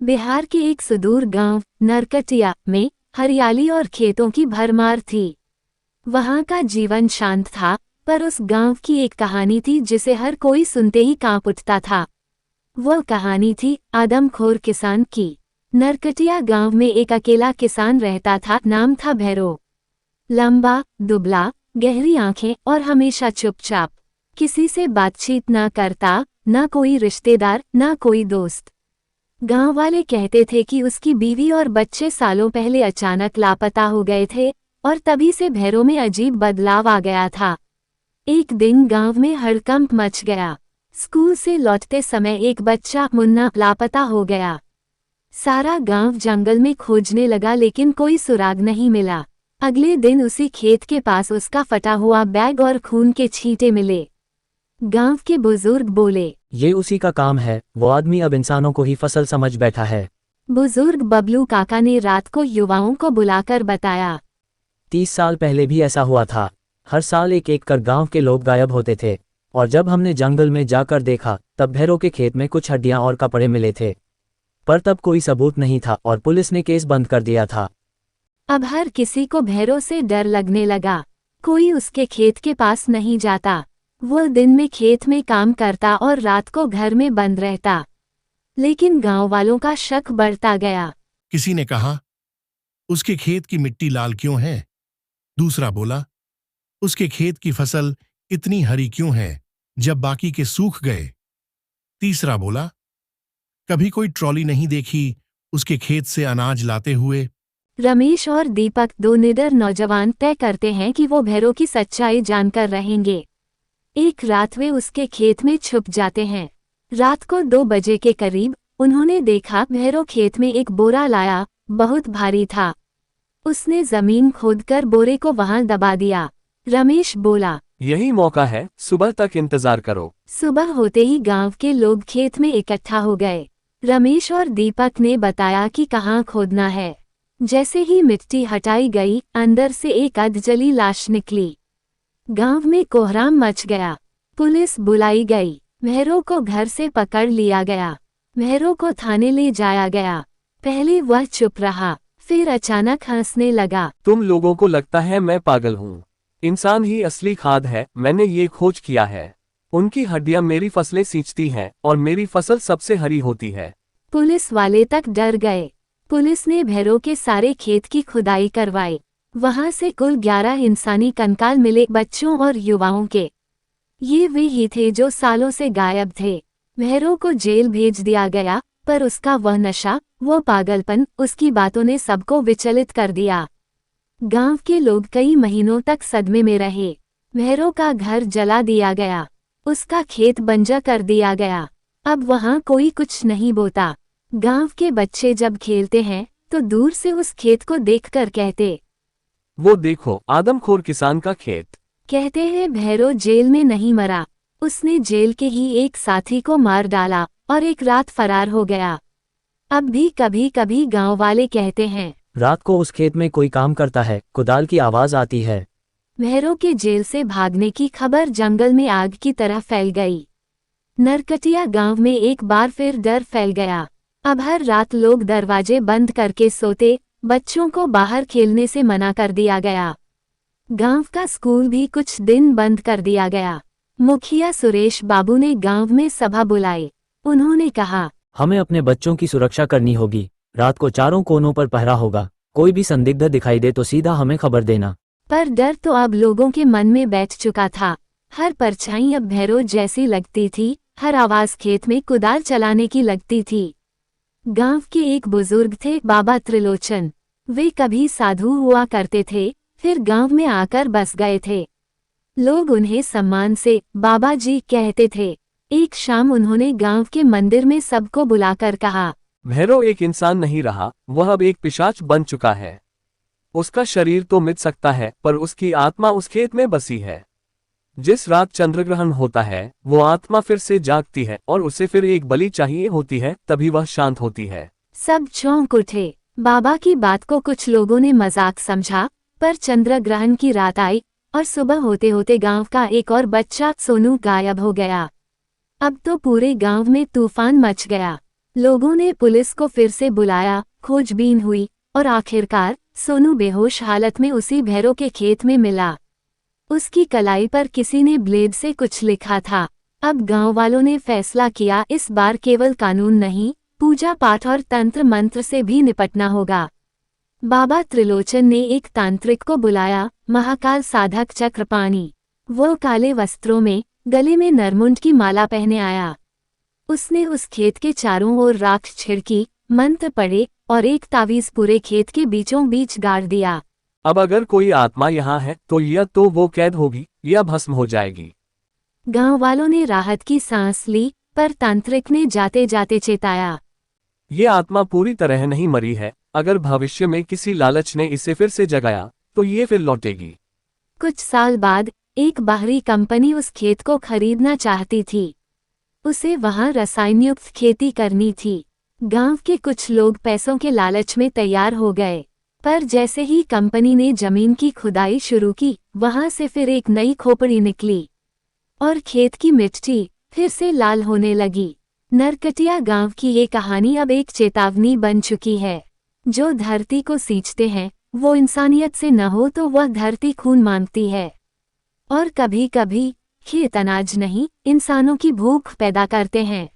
बिहार के एक सुदूर गांव नरकटिया में हरियाली और खेतों की भरमार थी। वहां का जीवन शांत था, पर उस गांव की एक कहानी थी जिसे हर कोई सुनते ही कांप उठता था। वो कहानी थी आदमखोर किसान की। नरकटिया गांव में एक अकेला किसान रहता था, नाम था भैरो। लंबा, दुबला, गहरी आंखें और हमेशा चुपचाप। किसी से बातचीत ना करता, ना कोई रिश्तेदार, ना कोई दोस्त। गांव वाले कहते थे कि उसकी बीवी और बच्चे सालों पहले अचानक लापता हो गए थे और तभी से भैरो में अजीब बदलाव आ गया था। एक दिन गांव में हड़कंप मच गया। स्कूल से लौटते समय एक बच्चा मुन्ना लापता हो गया। सारा गांव जंगल में खोजने लगा, लेकिन कोई सुराग नहीं मिला। अगले दिन उसी खेत के पास उसका फटा हुआ बैग और खून के छींटे मिले। गांव के बुजुर्ग बोले, ये उसी का काम है। वो आदमी अब इंसानों को ही फसल समझ बैठा है। बुजुर्ग बबलू काका ने रात को युवाओं को बुलाकर बताया, 30 साल पहले भी ऐसा हुआ था। हर साल एक एक कर गांव के लोग गायब होते थे, और जब हमने जंगल में जाकर देखा तब भैरों के खेत में कुछ हड्डियां और कपड़े मिले थे। पर तब कोई सबूत नहीं था और पुलिस ने केस बंद कर दिया था। अब हर किसी को भैरों से डर लगने लगा। कोई उसके खेत के पास नहीं जाता। वो दिन में खेत में काम करता और रात को घर में बंद रहता। लेकिन गांव वालों का शक बढ़ता गया। किसी ने कहा, उसके खेत की मिट्टी लाल क्यों है? दूसरा बोला, उसके खेत की फसल इतनी हरी क्यों है जब बाकी के सूख गए? तीसरा बोला, कभी कोई ट्रॉली नहीं देखी उसके खेत से अनाज लाते हुए? रमेश और दीपक, दो निडर नौजवान, तय करते हैं कि वो भैरों की सच्चाई जानकर रहेंगे। एक रात वे उसके खेत में छुप जाते हैं। रात को 2 बजे के करीब उन्होंने देखा भैरो खेत में एक बोरा लाया, बहुत भारी था। उसने जमीन खोदकर बोरे को वहां दबा दिया। रमेश बोला, यही मौका है, सुबह तक इंतजार करो। सुबह होते ही गांव के लोग खेत में इकट्ठा हो गए। रमेश और दीपक ने बताया कि कहाँ खोदना है। जैसे ही मिट्टी हटाई गई, अंदर से एक अधजली लाश निकली। गांव में कोहराम मच गया। पुलिस बुलाई गई। भैरो को घर से पकड़ लिया गया। भैरो को थाने ले जाया गया। पहले वह चुप रहा, फिर अचानक हंसने लगा। तुम लोगों को लगता है मैं पागल हूँ। इंसान ही असली खाद है, मैंने ये खोज किया है। उनकी हड्डियां मेरी फसलें सींचती हैं और मेरी फसल सबसे हरी होती है। पुलिस वाले तक डर गए। पुलिस ने भैरो के सारे खेत की खुदाई करवाई। वहां से कुल 11 इंसानी कंकाल मिले, बच्चों और युवाओं के। ये वे ही थे जो सालों से गायब थे। भैरो को जेल भेज दिया गया, पर उसका वह नशा, वो पागलपन, उसकी बातों ने सबको विचलित कर दिया। गांव के लोग कई महीनों तक सदमे में रहे। भैरो का घर जला दिया गया। उसका खेत बंजर कर दिया गया। अब वहां कोई कुछ नहीं बोता। गांव के बच्चे जब खेलते हैं तो दूर से उस खेत को देखकर कहते, वो देखो, आदमखोर किसान का खेत। कहते हैं भैरो जेल में नहीं मरा। उसने जेल के ही एक साथी को मार डाला और एक रात फरार हो गया। अब भी कभी कभी गांव वाले कहते हैं, रात को उस खेत में कोई काम करता है, कुदाल की आवाज आती है। भैरो के जेल से भागने की खबर जंगल में आग की तरह फैल गई। नरकटिया गांव में एक बार फिर डर फैल गया। अब हर रात लोग दरवाजे बंद करके सोते, बच्चों को बाहर खेलने से मना कर दिया गया। गांव का स्कूल भी कुछ दिन बंद कर दिया गया। मुखिया सुरेश बाबू ने गांव में सभा बुलाई। उन्होंने कहा, हमें अपने बच्चों की सुरक्षा करनी होगी। रात को चारों कोनों पर पहरा होगा। कोई भी संदिग्ध दिखाई दे तो सीधा हमें खबर देना। पर डर तो अब लोगों के मन में बैठ चुका था। हर परछाई अब भैरो जैसी लगती थी, हर आवाज खेत में कुदाल चलाने की लगती थी। गांव के एक बुजुर्ग थे, बाबा त्रिलोचन। वे कभी साधु हुआ करते थे, फिर गांव में आकर बस गए थे। लोग उन्हें सम्मान से बाबा जी कहते थे। एक शाम उन्होंने गांव के मंदिर में सबको बुलाकर कहा, भैरो एक इंसान नहीं रहा, वह अब एक पिशाच बन चुका है। उसका शरीर तो मिट सकता है, पर उसकी आत्मा उस खेत में बसी है। जिस रात चंद्रग्रहण होता है, वो आत्मा फिर से जागती है और उसे फिर एक बलि चाहिए होती है, तभी वह शांत होती है। सब चौंक उठे। बाबा की बात को कुछ लोगों ने मजाक समझा, पर चंद्रग्रहण की रात आई और सुबह होते होते गांव का एक और बच्चा सोनू गायब हो गया। अब तो पूरे गांव में तूफान मच गया। लोगों ने पुलिस को फिर से बुलाया, खोजबीन हुई और आखिरकार सोनू बेहोश हालत में उसी भैरों के खेत में मिला। उसकी कलाई पर किसी ने ब्लेड से कुछ लिखा था। अब गांव वालों ने फैसला किया, इस बार केवल कानून नहीं, पूजा पाठ और तंत्र मंत्र से भी निपटना होगा। बाबा त्रिलोचन ने एक तांत्रिक को बुलाया, महाकाल साधक चक्रपाणी। वो काले वस्त्रों में, गले में नरमुंड की माला पहने आया। उसने उस खेत के चारों ओर राख छिड़की, मंत्र पढ़े और एक तावीज पूरे खेत के बीचों बीच गाड़ दिया। अब अगर कोई आत्मा यहाँ है तो या तो वो कैद होगी या भस्म हो जाएगी। गांव वालों ने राहत की सांस ली, पर तांत्रिक ने जाते जाते चेताया, ये आत्मा पूरी तरह नहीं मरी है, अगर भविष्य में किसी लालच ने इसे फिर से जगाया तो ये फिर लौटेगी। कुछ साल बाद एक बाहरी कंपनी उस खेत को खरीदना चाहती थी। उसे वहां रसायनयुक्त खेती करनी थी। गांव के कुछ लोग पैसों के लालच में तैयार हो गए, पर जैसे ही कंपनी ने जमीन की खुदाई शुरू की, वहां से फिर एक नई खोपड़ी निकली और खेत की मिट्टी फिर से लाल होने लगी। नरकटिया गांव की ये कहानी अब एक चेतावनी बन चुकी है। जो धरती को सींचते हैं, वो इंसानियत से न हो तो वह धरती खून मांगती है। और कभी कभी खेत अनाज नहीं, इंसानों की भूख पैदा करते हैं।